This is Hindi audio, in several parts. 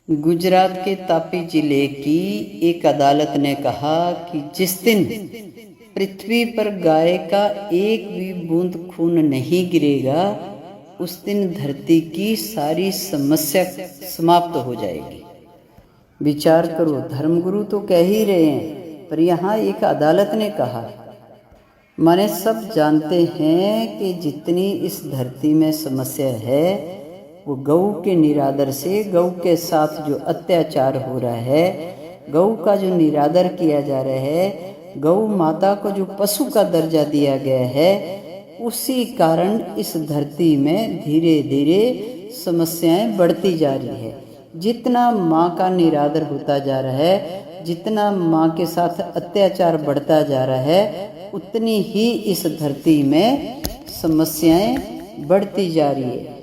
गुजरात के तापी जिले की एक अदालत ने कहा कि जिस दिन पृथ्वी पर गाय का एक भी बूंद खून नहीं गिरेगा उस दिन धरती की सारी समस्या समाप्त हो जाएगी। विचार करो, धर्मगुरु तो कह ही रहे हैं, पर यहाँ एक अदालत ने कहा। माने सब जानते हैं कि जितनी इस धरती में समस्या है वो गऊ के निरादर से, गऊ के साथ जो अत्याचार हो रहा है, गऊ का जो निरादर किया जा रहा है, गऊ माता को जो पशु का दर्जा दिया गया है, उसी कारण इस धरती में धीरे धीरे समस्याएं बढ़ती जा रही है। जितना माँ का निरादर होता जा रहा है, जितना माँ के साथ अत्याचार बढ़ता जा रहा है, उतनी ही इस धरती में समस्याएं बढ़ती जा रही है।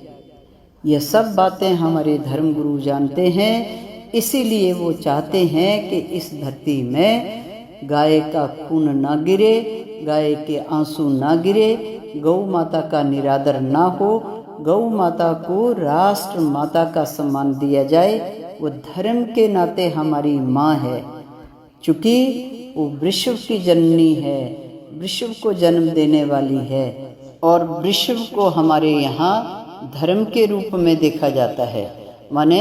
यह सब बातें हमारे धर्मगुरु जानते हैं, इसीलिए वो चाहते हैं कि इस धरती में गाय का खून ना गिरे, गाय के आंसू ना गिरे, गौ माता का निरादर ना हो, गौ माता को राष्ट्र माता का सम्मान दिया जाए। वो धर्म के नाते हमारी माँ है, चूँकि वो वृषभ की जननी है, वृषभ को जन्म देने वाली है, और वृषभ को हमारे यहाँ धर्म के रूप में देखा जाता है। माने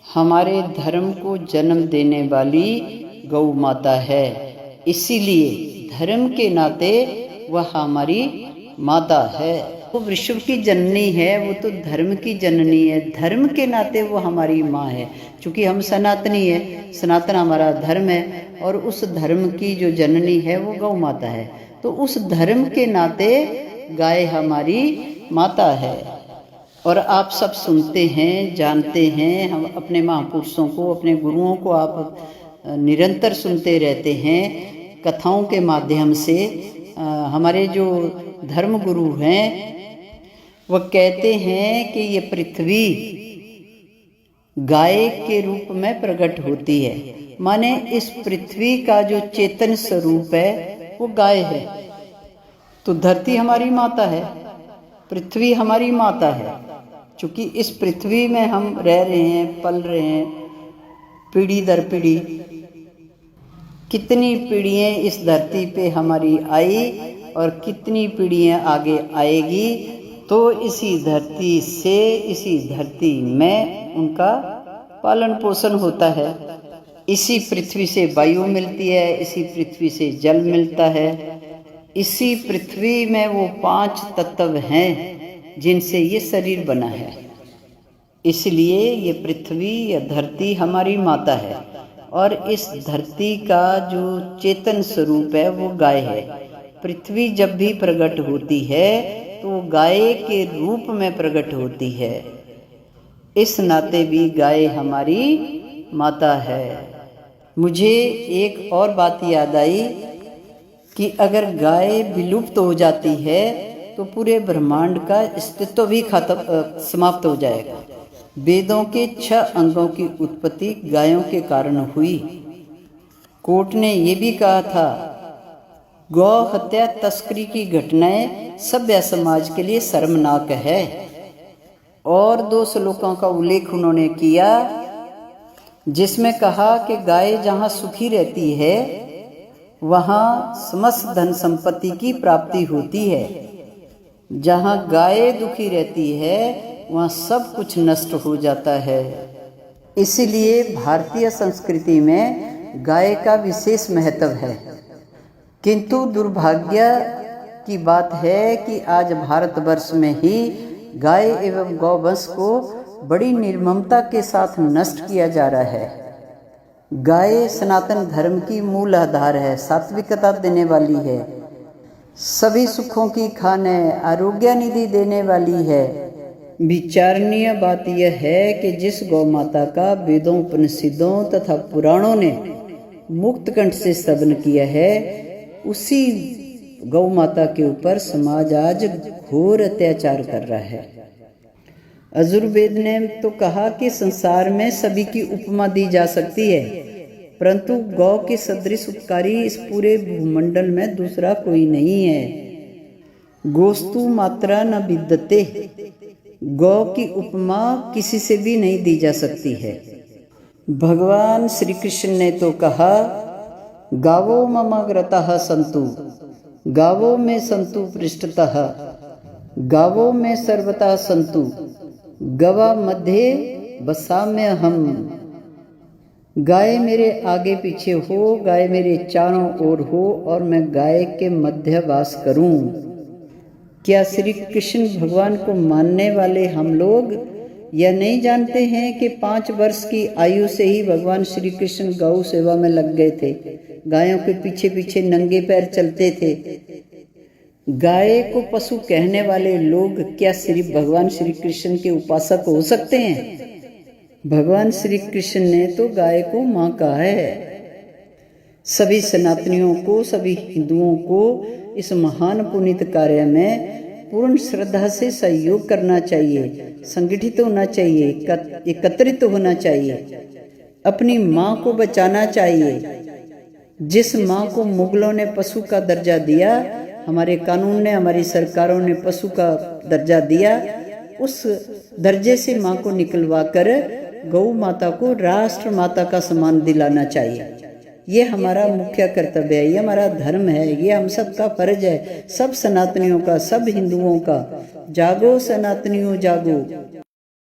हमारे धर्म को जन्म देने वाली गौ माता है, इसीलिए धर्म के नाते वह हमारी माता है। वो वृषभ की जननी है, वो तो धर्म की जननी है, धर्म के नाते वो हमारी माँ है। क्योंकि हम सनातनी है, सनातन हमारा धर्म है, और उस धर्म की जो जननी है वो गौ माता है। तो उस धर्म के नाते गाय हमारी माता है। और आप सब सुनते हैं, जानते हैं, हम अपने महापुरुषों को, अपने गुरुओं को आप निरंतर सुनते रहते हैं कथाओं के माध्यम से। हमारे जो धर्म गुरु हैं वह कहते हैं कि ये पृथ्वी गाय के रूप में प्रकट होती है। माने इस पृथ्वी का जो चेतन स्वरूप है वो गाय है। तो धरती हमारी माता है, पृथ्वी हमारी माता है। चूँकि इस पृथ्वी में हम रह रहे हैं, पल रहे हैं, पीढ़ी दर पीढ़ी, कितनी पीढ़ियाँ इस धरती पे हमारी आई और कितनी पीढ़ियाँ आगे आएगी, तो इसी धरती से, इसी धरती में उनका पालन पोषण होता है। इसी पृथ्वी से वायु मिलती है, इसी पृथ्वी से जल मिलता है, इसी पृथ्वी में वो 5 तत्व हैं जिनसे ये शरीर बना है। इसलिए ये पृथ्वी या धरती हमारी माता है, और इस धरती का जो चेतन स्वरूप है वो गाय है। पृथ्वी जब भी प्रकट होती है तो वो गाय के रूप में प्रकट होती है। इस नाते भी गाय हमारी माता है। मुझे एक और बात याद आई कि अगर गाय विलुप्त हो जाती है तो पूरे ब्रह्मांड का अस्तित्व भी समाप्त हो जाएगा। वेदों के 6 अंगों की उत्पत्ति गायों के कारण हुई। कोर्ट ने ये भी कहा था, गौ हत्या तस्करी की घटनाएं सभ्य समाज के लिए शर्मनाक है। और 2 श्लोकों का उल्लेख उन्होंने किया जिसमें कहा कि गाय जहाँ सुखी रहती है वहाँ समस्त धन संपत्ति की प्राप्ति होती है, जहाँ गाय दुखी रहती है वहाँ सब कुछ नष्ट हो जाता है। इसीलिए भारतीय संस्कृति में गाय का विशेष महत्व है। किंतु दुर्भाग्य की बात है कि आज भारतवर्ष में ही गाय एवं गौवंश को बड़ी निर्ममता के साथ नष्ट किया जा रहा है। गाय सनातन धर्म की मूल आधार है, सात्विकता देने वाली है, सभी सुखों की खान है, आरोग्य निधि देने वाली है। विचारणीय बात यह है कि जिस गौ माता का वेदों, उपनिषदों तथा पुराणों ने मुक्त कंठ से स्तवन किया है, उसी गौ माता के ऊपर समाज आज घोर अत्याचार कर रहा है। यजुर्वेद ने तो कहा कि संसार में सभी की उपमा दी जा सकती है, परंतु गौ के सदृश उपकारी इस पूरे भूमंडल में दूसरा कोई नहीं है। गोस्तु मात्रा न विद्यते, गौ की उपमा किसी से भी नहीं दी जा सकती है। भगवान श्री कृष्ण ने तो कहा, गावो ममाग्रतः सन्तु, गावो में सन्तु पृष्ठतः, गावो में सर्वतः सन्तु, गवा मध्ये बसाम्य हम। गाय मेरे आगे पीछे हो, गाय मेरे चारों ओर हो और मैं गाय के मध्य वास करूं। क्या श्री कृष्ण भगवान को मानने वाले हम लोग यह नहीं जानते हैं कि 5 वर्ष की आयु से ही भगवान श्री कृष्ण गौ सेवा में लग गए थे। गायों के पीछे पीछे नंगे पैर चलते थे। गाय को पशु कहने वाले लोग क्या सिर्फ भगवान श्री कृष्ण के उपासक हो सकते हैं? भगवान श्री कृष्ण ने तो गाय को माँ कहा है। सभी सनातनियों को, सभी हिंदुओं को इस महान पुनीत कार्य में पूर्ण श्रद्धा से सहयोग करना चाहिए, संगठित होना चाहिए, एकत्रित होना चाहिए, अपनी माँ को बचाना चाहिए। जिस माँ को मुगलों ने पशु का दर्जा दिया, हमारे कानून ने, हमारी सरकारों ने पशु का दर्जा दिया, उस दर्जे से माँ को निकलवा कर गौ माता को राष्ट्र माता का सम्मान दिलाना चाहिए। ये हमारा मुख्य कर्तव्य है, ये हमारा धर्म है, ये हम सबका फर्ज है, सब सनातनियों का, सब हिंदुओं का। जागो सनातनियों जागो।